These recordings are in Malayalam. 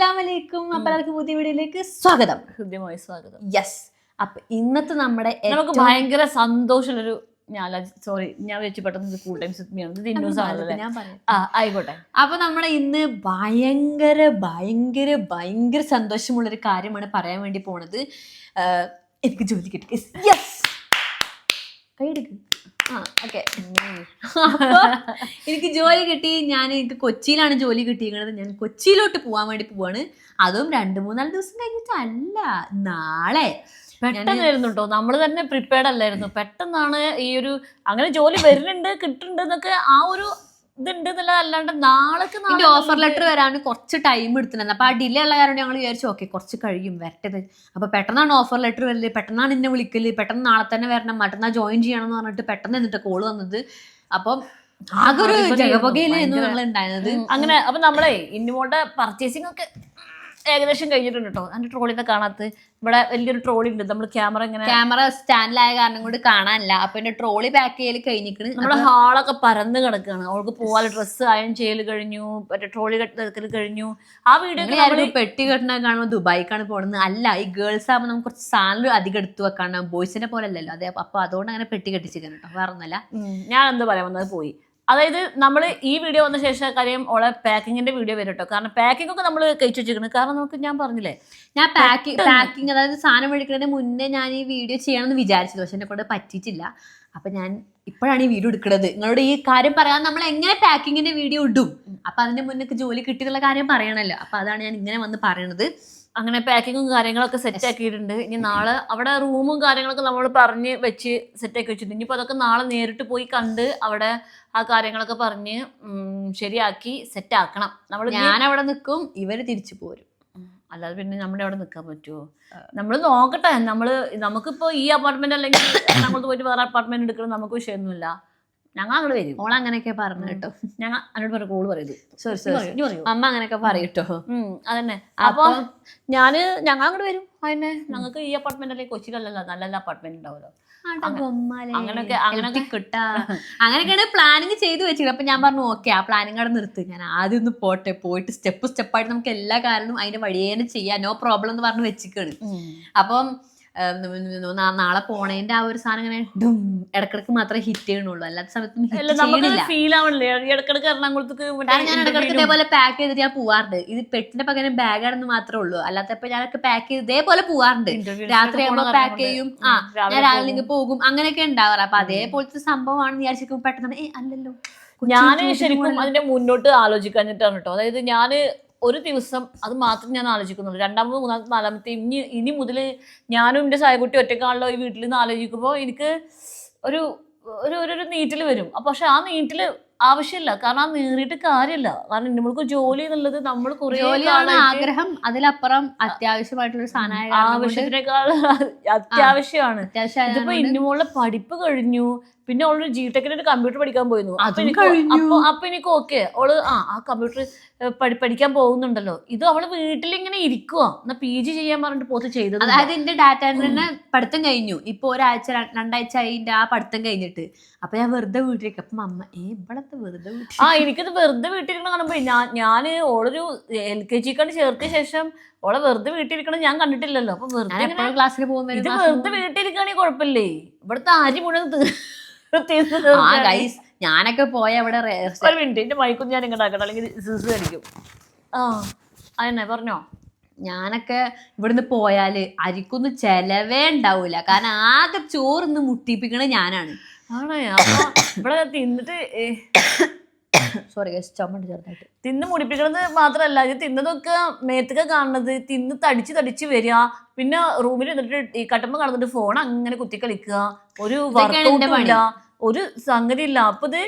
അസ്സലാമലൈക്കും. അപ്പൊ എല്ലാവർക്കും പുതിയ വീഡിയോയിലേക്ക് സ്വാഗതം. ഹൃദ്യമായ സ്വാഗതം. യെസ്. അപ്പൊ ഇന്നത്തെ നമ്മുടെ നമുക്ക് ഭയങ്കര സന്തോഷമുള്ളൊരു ഞാൻ വെച്ച് പെട്ടെന്ന് ഫുൾ ടൈം ആയിക്കോട്ടെ. അപ്പൊ നമ്മുടെ ഇന്ന് ഭയങ്കര ഭയങ്കര ഭയങ്കര സന്തോഷമുള്ളൊരു കാര്യമാണ് പറയാൻ വേണ്ടി പോണത്. എനിക്ക് ജോലി കിട്ടി. യെസ്, കൈയെടുക്കും. ഓക്കെ, അപ്പൊ എനിക്ക് ജോലി കിട്ടി. എനിക്ക് കൊച്ചിയിലാണ് ജോലി കിട്ടിയിരിക്കുന്നത്. ഞാൻ കൊച്ചിയിലോട്ട് പോവാൻ വേണ്ടി പോവാണ്. അതും 2-3 ദിവസം കഴിഞ്ഞിട്ടല്ല, നാളെ. പെട്ടെന്നായിരുന്നു കേട്ടോ, നമ്മള് തന്നെ പ്രിപ്പയർഡ് അല്ലായിരുന്നു. പെട്ടെന്നാണ് ഈ ഒരു അങ്ങനെ ജോലി വരുന്നുണ്ട് കിട്ടുന്നുണ്ട് എന്നൊക്കെ ആ ഒരു ഇതുണ്ട് എന്നല്ല, അല്ലാണ്ട് നാളേക്ക് ഓഫർ ലെറ്റർ വരാൻ കുറച്ച് ടൈം എടുത്തിട്ടുണ്ടായിരുന്നു. അപ്പൊ ആ ഡിലേ ഉള്ള കാരണം ഞങ്ങൾ വിചാരിച്ചു ഓക്കെ കുറച്ച് കഴിയും വരട്ടത്. അപ്പൊ പെട്ടെന്നാണ് ഓഫർ ലെറ്റർ വരല്, പെട്ടെന്നാണ് എന്നെ വിളിക്കല്, പെട്ടെന്ന് നാളെ തന്നെ വരണം, മറ്റന്നാൾ ജോയിൻ ചെയ്യണം എന്ന് പറഞ്ഞിട്ട് പെട്ടെന്ന് എന്നിട്ട് കോള് വന്നത്. അപ്പം ആകെ ഒരു ജഗപകയിലായിരുന്നു നമ്മൾ ഉണ്ടായിരുന്നത്. അങ്ങനെ അപ്പൊ നമ്മളെ ഇന്നുമോളുടെ പർച്ചേസിംഗ് ഒക്കെ ഏകദേശം കഴിഞ്ഞിട്ടുണ്ട് കേട്ടോ. അതിന്റെ ട്രോളിനെ കാണാത്ത ഇവിടെ വലിയൊരു ട്രോളി ഉണ്ട്. നമ്മൾ ക്യാമറ സ്റ്റാൻഡിലായ കാരണം കൊണ്ട് കാണാനില്ല. അപ്പൊ എന്റെ ട്രോളി പാക്ക് ചെയ്യൽ കഴിഞ്ഞിരിക്കണ്. നമ്മുടെ ഹാളൊക്കെ പരന്ന് കിടക്കുകയാണ്. അവൾക്ക് പോവാൻ ഡ്രസ്സ് അയൺ ചെയ്യൽ കഴിഞ്ഞു, മറ്റേ ട്രോളി കെട്ടൽ കഴിഞ്ഞു. ആ വീഡിയോ പെട്ടി കെട്ടണ കാണുമ്പോൾ ദുബായിക്കാണ് പോകുന്നത്. അല്ല, ഈ ഗേൾസ് ആകുമ്പോൾ നമുക്ക് കുറച്ച് സാധനം അധികം എടുത്തു വെക്കാണ്, ബോയ്സിനെ പോലെ അല്ലല്ലോ. അതെ, അപ്പൊ അതുകൊണ്ട് അങ്ങനെ പെട്ടി കെട്ടിച്ചിരിക്കണം കേട്ടോ, വേറെ ഒന്നല്ല. ഞാൻ എന്താ പറയാൻ വന്നത് പോയി. അതായത് നമ്മൾ ഈ വീഡിയോ വന്ന ശേഷം കാര്യം ഓളെ പാക്കിങ്ങിന്റെ വീഡിയോ വരും കേട്ടോ. കാരണം പാക്കിംഗ് ഒക്കെ നമ്മൾ കഴിച്ചു വെച്ചിരിക്കുന്നത്. കാരണം നമുക്ക് ഞാൻ പറഞ്ഞില്ലേ, ഞാൻ പാക്കിങ് അതായത് സാധനം മേടിക്കുന്നതിന് മുന്നേ ഞാൻ ഈ വീഡിയോ ചെയ്യണമെന്ന് വിചാരിച്ചത്, പക്ഷെ എന്നെ കൊണ്ട് പറ്റിയിട്ടില്ല. അപ്പൊ ഞാൻ ഇപ്പോഴാണ് ഈ വീഡിയോ എടുക്കുന്നത്. നിങ്ങളോട് ഈ കാര്യം പറയാൻ നമ്മൾ എങ്ങനെ പാക്കിങ്ങിന്റെ വീഡിയോ ഇടും. അപ്പൊ അതിന്റെ മുന്നേ ജോലി കിട്ടിയുള്ള കാര്യം പറയണല്ലോ. അപ്പൊ അതാണ് ഞാൻ ഇങ്ങനെ വന്ന് പറയണത്. അങ്ങനെ പാക്കിങ്ങും കാര്യങ്ങളൊക്കെ സെറ്റ് ആക്കിയിട്ടുണ്ട്. ഇനി നാളെ അവിടെ റൂമും കാര്യങ്ങളൊക്കെ നമ്മൾ പറഞ്ഞ് വെച്ച് സെറ്റാക്കി വെച്ചിട്ടുണ്ട്. ഇനിയിപ്പോൾ അതൊക്കെ നാളെ നേരിട്ട് പോയി കണ്ട് അവിടെ ആ കാര്യങ്ങളൊക്കെ പറഞ്ഞ് ശരിയാക്കി സെറ്റാക്കണം. ഞാൻ അവിടെ നിൽക്കും, ഇവര് തിരിച്ചു പോരും. അല്ലാതെ പിന്നെ നമ്മുടെ അവിടെ നിൽക്കാൻ പറ്റുമോ? നമ്മൾ നോക്കട്ടെ. നമുക്കിപ്പോൾ ഈ അപ്പാർട്ട്മെന്റ് അല്ലെങ്കിൽ നമ്മൾ പോയിട്ട് വേറെ അപ്പാർട്ട്മെന്റ് എടുക്കണം, നമുക്ക് വിഷയമൊന്നുമില്ല. ഞങ്ങൾ അങ്ങോട്ട് വരും. ഓൾ അങ്ങനെയൊക്കെ പറഞ്ഞു കേട്ടോ. ഞങ്ങൾ അങ്ങോട്ട് പറയും, കോള് പറയുന്നത് അമ്മ അങ്ങനെയൊക്കെ പറയൂട്ടോ. അതന്നെ. അപ്പൊ ഞങ്ങൾ അങ്ങോട്ട് വരും. അതന്നെ, ഞങ്ങൾക്ക് ഈ അപ്പാർട്ട്മെന്റ് അല്ലെങ്കിൽ കൊച്ചിയിലല്ലല്ലോ, നല്ല നല്ല അപ്പാർട്ട്മെന്റ് ഉണ്ടാവുമല്ലോ. അങ്ങനെയൊക്കെയാണ് പ്ലാനിങ് ചെയ്ത് വെച്ചത്. അപ്പൊ ഞാൻ പറഞ്ഞു ഓക്കെ, ആ പ്ലാനിങ് അവിടെ നിർത്തി, ഞാൻ ആദ്യം ഒന്ന് പോയിട്ട് സ്റ്റെപ്പായിട്ട് നമുക്ക് എല്ലാ കാര്യങ്ങളും അതിന്റെ വഴിയേനെ ചെയ്യാം, നോ പ്രോബ്ലം എന്ന് പറഞ്ഞ് വെച്ചിക്കാണ്. അപ്പം നാളെ പോണേന്റെ ആ ഒരു സാധനം ഇങ്ങനെ ഇടക്കിടക്ക് മാത്രമേ ഹിറ്റ് ചെയ്യണുള്ളൂ, അല്ലാത്ത സമയത്തും ഞാൻ ഇടക്കിടക്ക് ഇതേപോലെ പാക്ക് ചെയ്തിട്ട് ഞാൻ പോവാറുണ്ട്. ഇത് പെട്ടിന്റെ പകരം ബാഗാണെന്ന് മാത്രമേ ഉള്ളൂ. അല്ലാത്തപ്പോ ഞാനൊക്കെ പാക്ക് ചെയ്ത് ഇതേപോലെ പോവാറുണ്ട്. രാത്രി ആകുമ്പോ പാക്ക് ചെയ്യും, ഞാൻ രാവിലെ പോകും, അങ്ങനെയൊക്കെ ഉണ്ടാവാറ്. അപ്പൊ അതേപോലത്തെ സംഭവമാണെന്ന് വിചാരിച്ചിരിക്കും. പെട്ടെന്ന് അല്ലല്ലോ, ഞാൻ ശരിക്കും അതിന്റെ മുന്നോട്ട് ആലോചിക്കാഞ്ഞിട്ടാണ് കേട്ടോ. അതായത് ഞാന് ഒരു ദിവസം അത് മാത്രം ഞാൻ ആലോചിക്കുന്നുള്ളൂ. 2ാമത് 3ാമത് 4ാമത്തെ ഇനി മുതൽ ഞാനും എൻ്റെ സായകുട്ടി ഒറ്റക്കാണല്ലോ ഈ വീട്ടിൽ നിന്ന് ആലോചിക്കുമ്പോൾ എനിക്ക് ഒരു ഒരു നീറ്റിൽ വരും. പക്ഷെ ആ നീറ്റിൽ ആവശ്യമില്ല, കാരണം ആ നീറിയിട്ട് കാര്യമില്ല. കാരണം നമ്മൾക്ക് ജോലി എന്നുള്ളത് നമ്മൾ കുറേ ആഗ്രഹം, അതിലപ്പുറം അത്യാവശ്യമായിട്ടുള്ള സാധനം, ആവശ്യത്തിനേക്കാൾ അത്യാവശ്യമാണ്. ഇതിപ്പോ ഇന്നുമുള്ള പഠിപ്പ് കഴിഞ്ഞു, പിന്നെ അവളൊരു ജിടെക്കിന് ഒരു കമ്പ്യൂട്ടർ പഠിക്കാൻ പോയിരുന്നു. അപ്പൊ എനിക്ക് ഓക്കെ, അവള് ആ കമ്പ്യൂട്ടർ പഠിക്കാൻ പോകുന്നുണ്ടല്ലോ. ഇത് അവള് വീട്ടിലിങ്ങനെ ഇരിക്കുക, എന്നാ PG ചെയ്യാൻ പറഞ്ഞിട്ട് പോത്ത് ചെയ്തത്. അതായത് എന്റെ ഡാറ്റ എൻട്രിന്റെ പഠിത്തം കഴിഞ്ഞു. ഇപ്പൊ 1-2 ആഴ്ച ആ പഠിത്തം കഴിഞ്ഞിട്ട്. അപ്പൊ ഞാൻ വെറുതെ വീട്ടിലേക്ക്. അപ്പൊ അമ്മ ഇവിടത്തെ വെറുതെ എനിക്കത് വെറുതെ വീട്ടിലിരിക്കണം കാണുമ്പോ ഞാന് ഓളൊരു LKG ചേർത്തിയ ശേഷം ഓളെ വെറുതെ വീട്ടിലിരിക്കണം ഞാൻ കണ്ടിട്ടില്ലല്ലോ. അപ്പൊ വെറുതെ ക്ലാസ്സിൽ പോകുമ്പോ ഇത് വെറുതെ വീട്ടിലിരിക്കുകയാണെങ്കിൽ കുഴപ്പമില്ലേ? ഇവിടുത്തെ അരി മുഴുവൻ ഞാനൊക്കെ പോയ അവിടെ ഒരു മിനിറ്റ്, എന്റെ മൈക്കൊന്നും ഞാൻ ഇങ്ങോട്ട് ആക്കട്ടെ, അല്ലെങ്കിൽ കളിക്കും. അതന്നെ പറഞ്ഞോ. ഞാനൊക്കെ ഇവിടുന്ന് പോയാല് അരിക്കൊന്നും ചെലവേ ഉണ്ടാവൂല, കാരണം ആകെ ചോറിന്ന് മുട്ടിപ്പിക്കണ ഞാനാണ്. ഇവിടെ തിന്നിട്ട് സോറി ചുമണ്ട് ചെറുതായിട്ട് തിന്ന് മുടിപ്പിക്കണത് മാത്രല്ല, ഇത് തിന്നതൊക്കെ മേത്തൊക്കെ കാണുന്നത്, തിന്ന് തടിച്ച് വരിക, പിന്നെ റൂമിൽ എന്നിട്ട് ഈ കട്ടുമ്പോ കാണുന്നിട്ട് ഫോൺ അങ്ങനെ കുത്തി കളിക്കുക, ഒരു വർക്കൗട്ടില്ല, ഒരു സംഗതി ഇല്ല. അപ്പൊ ഇത്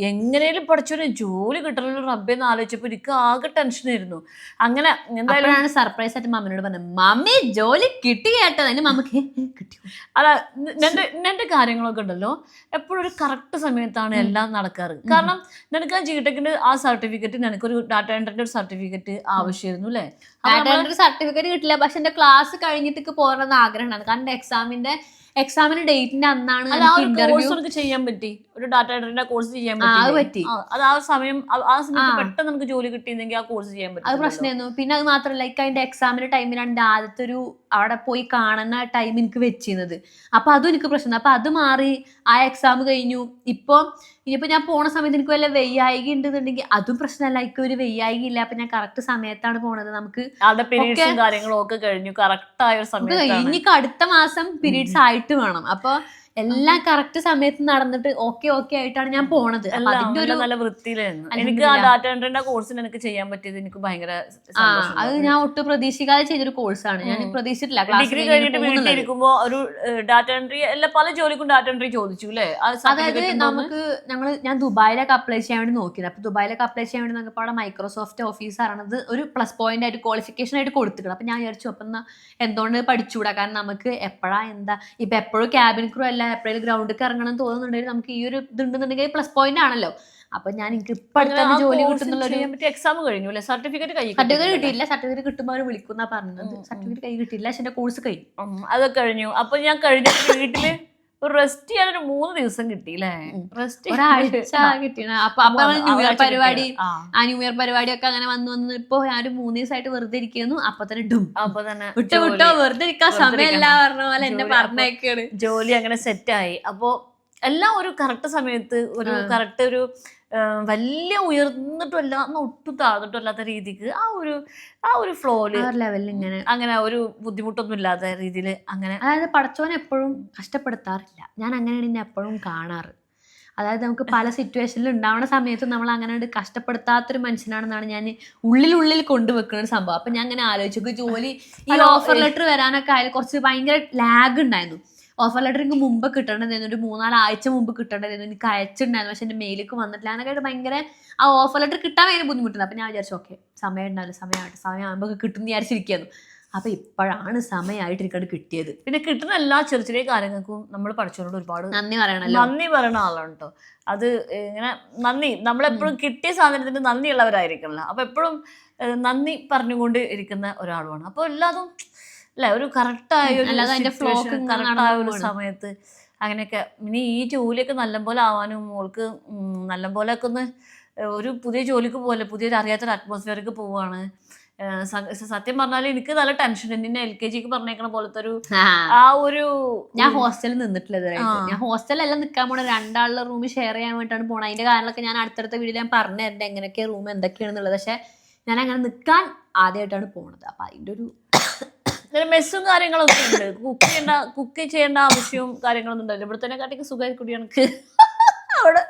എങ്ങനെയും പഠിച്ചൊരു ജോലി കിട്ടണല്ലോ റബ്ബേന്ന് ആലോചിച്ചപ്പോ എനിക്ക് ആകെ ടെൻഷനായിരുന്നു. അങ്ങനെ എന്തായാലും സർപ്രൈസ് ആയിട്ട് മമ്മിനോട് പറഞ്ഞു, മമ്മി ജോലി കിട്ടി കേട്ടോ. അതിന് മമ്മിക്ക് കിട്ടി. അല്ല, എന്റെ കാര്യങ്ങളൊക്കെ ഉണ്ടല്ലോ എപ്പോഴും ഒരു കറക്റ്റ് സമയത്താണ് എല്ലാം നടക്കാറ്. കാരണം നിനക്ക് ആ ജിടെക്കിന്റെ ആ സർട്ടിഫിക്കറ്റ്, നിനക്കൊരു ഡാറ്റ എൻട്രിന്റെ ഒരു സർട്ടിഫിക്കറ്റ് ആവശ്യമായിരുന്നു അല്ലേ? ഡാറ്റ എൻട്രി സർട്ടിഫിക്കറ്റ് കിട്ടില്ല, പക്ഷെ എന്റെ ക്ലാസ് കഴിഞ്ഞിട്ട് പോകണമെന്ന് ആഗ്രഹം ഉണ്ടായിരുന്നു. കാരണം എക്സാമിന് ഡേറ്റിന്റെ അന്നാണ് ചെയ്യാൻ പറ്റി. ഒരു ഡാറ്റ എൻട്രിന്റെ കോഴ്സ് ചെയ്യാൻ പറ്റി. അത് ആ സമയത്ത് പെട്ടെന്ന് നമുക്ക് ജോലി കിട്ടിയിരുന്നെങ്കിൽ ആ കോഴ്സ് ചെയ്യാൻ പറ്റും. അത് പ്രശ്നമായിരുന്നു. പിന്നെ അത് മാത്രമല്ല അതിന്റെ എക്സാമിന്റെ ടൈമിലാണ് ആദ്യത്തെ ഒരു അവിടെ പോയി കാണുന്ന ടൈം എനിക്ക് വെച്ചിരുന്നത്. അപ്പൊ അതും എനിക്ക് പ്രശ്നം. അപ്പൊ അത് മാറി, ആ എക്സാം കഴിഞ്ഞു. ഇനിയിപ്പോ ഞാൻ പോണ സമയത്ത് എനിക്ക് വല്ല വെയ്യായിക ഉണ്ടെന്നുണ്ടെങ്കിൽ അതും പ്രശ്നമല്ല. എനിക്ക് ഒരു വെയ്യായിക ഇല്ല, അപ്പൊ ഞാൻ കറക്റ്റ് സമയത്താണ് പോണത്. നമുക്ക് കാര്യങ്ങളും ഒക്കെ കഴിഞ്ഞു, കറക്റ്റ് ആയ സമയത്ത്. ഇനിക്ക് അടുത്ത മാസം പീരീഡ്സ് ആയിട്ട് വേണം. അപ്പൊ എല്ലാം കറക്റ്റ് സമയത്ത് നടന്നിട്ട് ഓക്കെ ആയിട്ടാണ് ഞാൻ പോണത്. അതിന്റെ ഒരു നല്ല വൃത്തിയിലായിരുന്നു. എനിക്ക് ആ ഡാറ്റ എൻട്രിന്റെ കോഴ്സിന് എനിക്ക് ചെയ്യാൻ പറ്റിയത് എനിക്ക് ഭയങ്കര അത് ഞാൻ ഒട്ടും പ്രതീക്ഷിക്കാതെ ചെയ്തൊരു കോഴ്സാണ്. ഞാൻ പ്രതീക്ഷിച്ചിട്ടില്ല. ഡിഗ്രി കഴിഞ്ഞിട്ട് വീട്ടിലിരിക്കുമ്പോ ഒരു ഡാറ്റ എൻട്രി പല ജോലിക്കും ഡാറ്റ എൻട്രി ചോദിച്ചു അല്ലേ? അതായത് ഞാൻ ദുബായിലൊക്കെ അപ്ലൈ ചെയ്യാൻ വേണ്ടി നോക്കിയത്. അപ്പൊ ദുബായിലൊക്കെ അപ്ലൈ ചെയ്യാൻ വേണ്ടി നോക്കിയപ്പോൾ അവിടെ മൈക്രോസോഫ്റ്റ് ഓഫീസ് ആണത് ഒരു പ്ലസ് പോയിന്റ് ആയിട്ട് ക്വാളിഫിക്കേഷൻ ആയിട്ട് കൊടുത്തിട്ടുണ്ട്. അപ്പൊ ഞാൻ വിചാരിച്ചു അപ്പം എന്തുകൊണ്ട് പഠിച്ചുകൂടാ, കാരണം നമുക്ക് എപ്പോഴാ ഇപ്പൊ എപ്പോഴും ക്യാബിൻ ക്രൂ അല്ല, എപ്പോഴും ഗ്രൗണ്ടിൽ ഇറങ്ങണം തോന്നുന്നുണ്ടെങ്കിൽ നമുക്ക് ഈ ഒരു ഇതുണ്ടെന്നുണ്ടെങ്കിൽ പ്ലസ് പോയിന്റ് ആണല്ലോ. അപ്പൊ ഞാൻ എനിക്ക് ഇപ്പൊ അടുത്ത ജോലി കിട്ടുന്നുള്ള എക്സാം കഴിഞ്ഞു, സർട്ടിഫിക്കറ്റ് കിട്ടിയില്ല. സർട്ടിഫിക്കറ്റ് കിട്ടുമ്പോൾ അവർ വിളിക്കുന്ന പറഞ്ഞത്. സർട്ടിഫിക്കറ്റ് കൈ കിട്ടിയില്ല, പക്ഷെ എന്റെ കോഴ്സ് കഴിഞ്ഞു. അത് കഴിഞ്ഞു. അപ്പൊ ഞാൻ കഴിഞ്ഞ വീട്ടില് ഒരു റെസ്റ്റ് ചെയ്യാൻ ഒരു 3 ദിവസം കിട്ടിയില്ലേ? ഒരാഴ്ച കിട്ടി. അപ്പൊ ന്യൂ ഇയർ പരിപാടി, ന്യൂ ഇയർ പരിപാടിയൊക്കെ അങ്ങനെ വന്നു. ഇപ്പൊ ഞാൻ ഒരു 3 ദിവസമായിട്ട് വെറുതെ ഇരിക്കുന്നു. അപ്പൊ തന്നെ വിട്ടോ വെറുതെ ഇരിക്കാൻ സമയമല്ല പറഞ്ഞ പോലെ എന്നെ പറഞ്ഞേക്കാണ്. ജോലി അങ്ങനെ സെറ്റായി. അപ്പൊ എല്ലാം ഒരു കറക്റ്റ് സമയത്ത്, ഒരു കറക്റ്റ് ഒരു വലിയ ഉയർന്നിട്ടുമല്ല ഒട്ടും താഴ്ന്നിട്ടും അല്ലാത്ത രീതിക്ക് ആ ഒരു ഫ്ലോയില് ലെവലിൽ ഇങ്ങനെ അങ്ങനെ ഒരു ബുദ്ധിമുട്ടൊന്നും ഇല്ലാത്ത രീതിയിൽ അങ്ങനെ. അതായത് പടച്ചോനെ എപ്പോഴും കഷ്ടപ്പെടുത്താറില്ല. ഞാൻ അങ്ങനെയാണ് എന്നെ എപ്പോഴും കാണാറ്. അതായത് നമുക്ക് പല സിറ്റുവേഷനിൽ ഉണ്ടാവുന്ന സമയത്ത് നമ്മൾ അങ്ങനെ കഷ്ടപ്പെടുത്താത്തൊരു മനുഷ്യനാണെന്നാണ് ഞാൻ ഉള്ളിൽ കൊണ്ടുവെക്കുന്ന ഒരു സംഭവം. അപ്പൊ ഞാൻ അങ്ങനെ ആലോചിച്ചു, ജോലി ഈ ഓഫർ ലെറ്റർ വരാനൊക്കെ ആയാലും കുറച്ച് ഭയങ്കര ലാഗ് ഉണ്ടായിരുന്നു. ഓഫർ ലെറ്റർ എനിക്ക് മുമ്പ് കിട്ടേണ്ടതായിരുന്നു, ഒരു 3-4 ആഴ്ച മുമ്പ് കിട്ടേണ്ടതായിരുന്നു. എനിക്ക് അയച്ചിട്ടുണ്ടായിരുന്നു, പക്ഷെ എൻ്റെ മെയിലേക്ക് വന്നിട്ടില്ല. അങ്ങനെയായിട്ട് ഭയങ്കര ആ ഓഫർ ലെറ്റർ കിട്ടാൻ ഭയങ്കര ബുദ്ധിമുട്ടുണ്ട്. അപ്പം ഞാൻ വിചാരിച്ചു ഓക്കെ സമയം ഉണ്ടാവില്ല, സമയമാകുമ്പോൾ കിട്ടും വിചാരിച്ചിരിക്കുന്നു. അപ്പൊ ഇപ്പോഴാണ് സമയമായിട്ട് എനിക്കത് കിട്ടിയത്. പിന്നെ കിട്ടുന്ന എല്ലാ ചെറിയ കാര്യങ്ങൾക്കും നമ്മൾ പഠിച്ചവരോട് ഒരുപാട് നന്ദി പറയണ ആളാണ് കേട്ടോ. അത് ഇങ്ങനെ നന്ദി, നമ്മളെപ്പോഴും കിട്ടിയ സാധനത്തിന് നന്ദിയുള്ളവരായിരിക്കണല്ലോ. അപ്പൊ എപ്പോഴും നന്ദി പറഞ്ഞുകൊണ്ട് ഇരിക്കുന്ന ഒരാളുമാണ്. അപ്പൊ എല്ലാതും അല്ലെ ഒരു കറക്റ്റായ ഒരു സമയത്ത് അങ്ങനെയൊക്കെ. ഇനി ഈ ജോലിയൊക്കെ നല്ലപോലെ ആവാനും മോൾക്ക് നല്ലപോലെ ഒക്കെ ഒന്ന് ഒരു പുതിയ ജോലിക്ക് പോലെ പുതിയൊരു അറിയാത്തൊരു അറ്റ്മോസ്ഫിയർക്ക് പോവാണ്. സത്യം പറഞ്ഞാൽ എനിക്ക് നല്ല ടെൻഷൻ. എന്നെ LKG പറഞ്ഞേക്കണ പോലത്തെ ഒരു ഞാൻ ഹോസ്റ്റലിൽ നിന്നിട്ടില്ല. ഞാൻ ഹോസ്റ്റലെല്ലാം നിൽക്കാൻ പോണ 2 ആളുടെ റൂം ഷെയർ ചെയ്യാൻ വേണ്ടിയിട്ടാണ് പോണത്. അതിന്റെ കാരണമൊക്കെ ഞാൻ അടുത്തടുത്ത വീഡിയോ ഞാൻ പറഞ്ഞു തരേണ്ട എങ്ങനെയൊക്കെ റൂം എന്തൊക്കെയാണെന്നുള്ളത്. പക്ഷെ ഞാൻ അങ്ങനെ നിൽക്കാൻ ആദ്യമായിട്ടാണ് പോണത്. അപ്പൊ അതിന്റെ ഒരു മെസ്സും കാര്യങ്ങളൊക്കെ ഉണ്ട്. കുക്ക് ചെയ്യേണ്ട ആവശ്യവും കാര്യങ്ങളൊന്നും ഉണ്ടല്ലോ. ഇവിടെ തന്നെ കാട്ടിക്ക് സുഖമായി കൂടിയാണ് അവിടെ.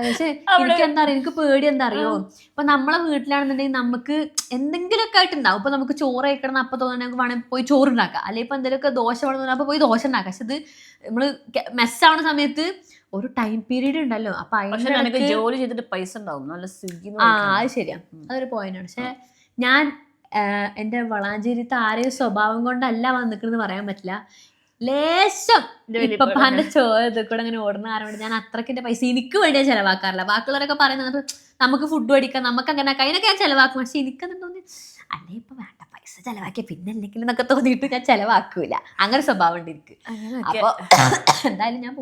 പക്ഷെ എനിക്ക് എന്താ അറിയോ, എനിക്ക് പേടി എന്താ അറിയോ, ഇപ്പൊ നമ്മളെ വീട്ടിലാണെന്നുണ്ടെങ്കിൽ നമുക്ക് എന്തെങ്കിലുമൊക്കെ ആയിട്ടുണ്ടാവും. ഇപ്പൊ നമുക്ക് ചോറ് കഴിക്കണം അപ്പൊ തോന്നുന്നു നമുക്ക് വേണമെങ്കിൽ പോയി ചോറുണ്ടാക്കാം, അല്ലെങ്കിൽ ഇപ്പൊ എന്തെങ്കിലുമൊക്കെ ദോശ വേണമെന്ന് അപ്പൊ പോയി ദോശ ഉണ്ടാക്കാം. പക്ഷെ ഇത് നമ്മള് മെസ്സാവുന്ന സമയത്ത് ഒരു ടൈം പീരീഡ് ഉണ്ടല്ലോ. അപ്പൊ അതിന് ജോലി ചെയ്തിട്ട് പൈസ ഉണ്ടാവും, നല്ല സ്വിഗ്ഗി. അത് ശരിയാ, അതൊരു പോയിന്റാണ്. പക്ഷെ ഞാൻ എൻ്റെ വളാഞ്ചേരിത്തെ ആരെയും സ്വഭാവം കൊണ്ടല്ല വന്നിക്കണെന്ന് പറയാൻ പറ്റില്ല. ലേശം ഇപ്പൊ എന്റെ ചോദ്യത്തിൽ കൂടെ അങ്ങനെ ഓടുന്ന കാരണം ഞാൻ അത്രയ്ക്ക് എന്റെ പൈസ എനിക്ക് വേണ്ടിയാ ചെലവാക്കാറില്ല. ബാക്കിയുള്ളവരൊക്കെ പറയുന്നത് നമുക്ക് ഫുഡ് മേടിക്കാം, നമുക്ക് അങ്ങനെ അതിനൊക്കെ ഞാൻ ചെലവാക്കും. പക്ഷെ എനിക്കെന്താ തോന്നി, അല്ലേ ഇപ്പൊ വേണ്ട പൈസ ചെലവാക്കിയ പിന്നെ എന്തെങ്കിലും എന്നൊക്കെ തോന്നിയിട്ട് ഞാൻ ചെലവാക്കൂല. അങ്ങനെ സ്വഭാവം ഉണ്ട് എനിക്ക്. അപ്പൊ എന്തായാലും ഞാൻ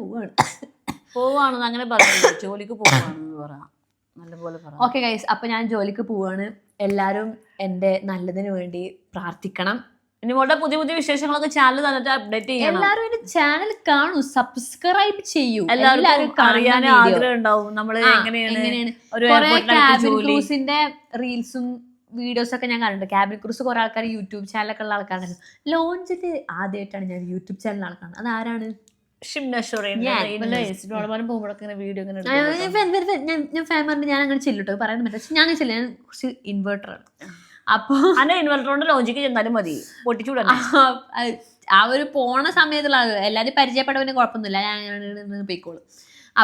പോവാണെന്ന് അങ്ങനെ പറഞ്ഞു, ജോലിക്ക് പോവാണെന്ന് പറയാം. ഓക്കെ ഗൈസ്, അപ്പൊ ഞാൻ ജോലിക്ക് പോവാണ്. എല്ലാരും എന്റെ നല്ലതിന് വേണ്ടി പ്രാർത്ഥിക്കണം. ഇനി പുതിയ വിശേഷങ്ങളൊക്കെ ചാനൽ തന്നിട്ട് അപ്ഡേറ്റ് ചെയ്യണം. എല്ലാരും എന്റെ ചാനൽ കാണൂ, സബ്സ്ക്രൈബ് ചെയ്യൂ. എല്ലാവരും അറിയാൻ ആഗ്രഹം ഉണ്ടാവും നമ്മള് എങ്ങനെയാണ് ക്യാബിൻ ക്രൂസിന്റെ റീൽസും വീഡിയോസ് ഒക്കെ ഞാൻ കാണുന്നുണ്ട്. ക്യാബിൻ ക്രൂസ് കുറെ ആൾക്കാർ യൂട്യൂബ് ചാനലൊക്കെ ഉള്ള ആൾക്കാരാണ്. ലോഞ്ചില് ആദ്യമായിട്ടാണ് ഞാൻ യൂട്യൂബ് ചാനൽ ആൾക്കാണ്. അതാരാണ്? ഞാൻ ഫാമിലി ഞാൻ അങ്ങനെ ചെല്ലിട്ടോ പറയാൻ പറ്റില്ല. ഞാൻ ചെല്ല, ഞാൻ കുറച്ച് ഇൻവെർട്ടറാണ്. അപ്പൊ ഇൻവെർട്ടറോണ്ട് ലോജിക്ക് ചെന്നാലും മതി, പൊട്ടിച്ചൂടാ. ആ ഒരു പോണ സമയത്തുള്ള എല്ലാരും പരിചയപ്പെടുന്നതിന് കുഴപ്പമൊന്നുമില്ല, ഞാൻ അങ്ങനെ പോയിക്കോളും.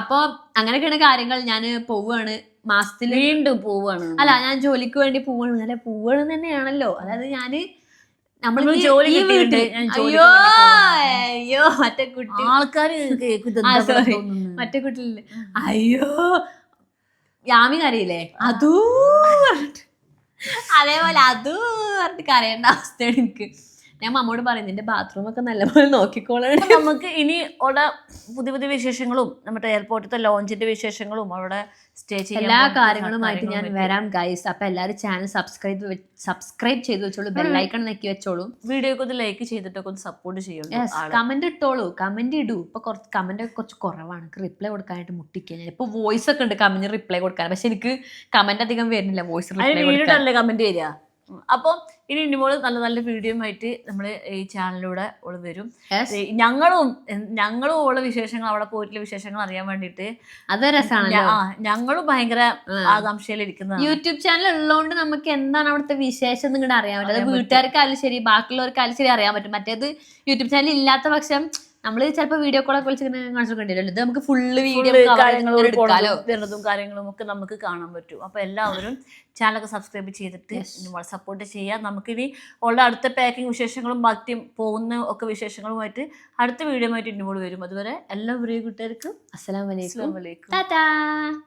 അപ്പൊ അങ്ങനെയൊക്കെയാണ് കാര്യങ്ങൾ. ഞാൻ പോവാണ്, മാസത്തിൽ വീണ്ടും പോവാണ്. അല്ല, ഞാൻ ജോലിക്ക് വേണ്ടി പോവാണ്. അല്ല, പോവാണ് തന്നെയാണല്ലോ. അതായത് ഞാന് മറ്റേ കുട്ടി ആൾക്കാര് മറ്റേ കുട്ടിയില്ലേ, അയ്യോ യാമി കരയില്ലേ, അതേപോലെ പറഞ്ഞിട്ട് കരയേണ്ട അവസ്ഥയാണ് എനിക്ക്. ഞാൻ മമ്മോട് പറയും നിന്റെ ബാത്റൂം ഒക്കെ നല്ലപോലെ നോക്കിക്കോളാം. നമുക്ക് ഇനി അവിടെ പുതിയ പുതിയ വിശേഷങ്ങളും നമ്മുടെ എയർപോർട്ടിലത്തെ ലോഞ്ചിന്റെ വിശേഷങ്ങളും അവിടെ സ്റ്റേ ചെയ്യാൻ എല്ലാ കാര്യങ്ങളുമായിട്ട് ഞാൻ വരാം ഗൈസ്. അപ്പൊ എല്ലാവരും ചാനൽ സബ്സ്ക്രൈബ് ചെയ്ത് വെച്ചോളൂ, ബെല്ലൈക്കൺ നെക്കി വെച്ചോളൂ, വീഡിയോക്ക് ഒന്ന് ലൈക്ക് ചെയ്തിട്ടൊക്കെ ഒന്ന് സപ്പോർട്ട് ചെയ്യും, കമന്റ് ഇട്ടോളൂ, കമന്റ് ഇടൂ. ഇപ്പൊ കുറച്ച് കമന്റ് ഒക്കെ കുറച്ച് കുറവാണ്, റിപ്ലൈ കൊടുക്കാനായിട്ട് മുട്ടിക്കാൻ. ഇപ്പൊ വോയിസ് ഒക്കെ ഉണ്ട് കമന്റ് റിപ്ലൈ കൊടുക്കാൻ, പക്ഷെ എനിക്ക് കമന്റ് അധികം വരുന്നില്ല വോയിസ് റിപ്ലൈ കൊടുക്കാൻ. കമന്റ് വരിക. അപ്പം ഇനി ഇനിമോള് നല്ല നല്ല വീഡിയോ ആയിട്ട് നമ്മള് ഈ ചാനലിലൂടെ ഓള് വരും. ഞങ്ങളും ഉള്ള വിശേഷങ്ങൾ അവിടെ പോയിട്ടുള്ള വിശേഷങ്ങൾ അറിയാൻ വേണ്ടിട്ട് അത് രസമാണ്. ഞങ്ങളും ഭയങ്കര ആകാംക്ഷയിലിരിക്കുന്ന യൂട്യൂബ് ചാനൽ ഉള്ളതുകൊണ്ട് നമുക്ക് എന്താണ് അവിടുത്തെ വിശേഷം നിങ്ങളുടെ അറിയാൻ പറ്റും. അത് വീട്ടുകാർക്കായാലും ശരി ബാക്കിയുള്ളവർക്കായാലും ശരി അറിയാൻ പറ്റും. മറ്റേത് യൂട്യൂബ് ചാനൽ ഇല്ലാത്ത പക്ഷം നമ്മള് ചിലപ്പോ വീഡിയോ കോളൊക്കെ വിളിച്ച് കാണിച്ചിട്ടുണ്ടല്ലോ, ഇത് നമുക്ക് ഫുള്ള് വീഡിയോ കാര്യങ്ങളും ഒക്കെ നമുക്ക് കാണാൻ പറ്റും. അപ്പൊ എല്ലാവരും ചാനലൊക്കെ സബ്സ്ക്രൈബ് ചെയ്തിട്ട് സപ്പോർട്ട് ചെയ്യാം. നമുക്കിനി ഉള്ള അടുത്ത പാക്കിംഗ് വിശേഷങ്ങളും ബാക്കി പോകുന്ന ഒക്കെ വിശേഷങ്ങളുമായിട്ട് അടുത്ത വീഡിയോ ആയിട്ട് ഇന്നുകൂടി വരും. അതുവരെ എല്ലാ പ്രിയ കൂട്ടുകാർക്കും അസ്സലാമു അലൈക്കും. അസ്സലാമു അലൈക്കും.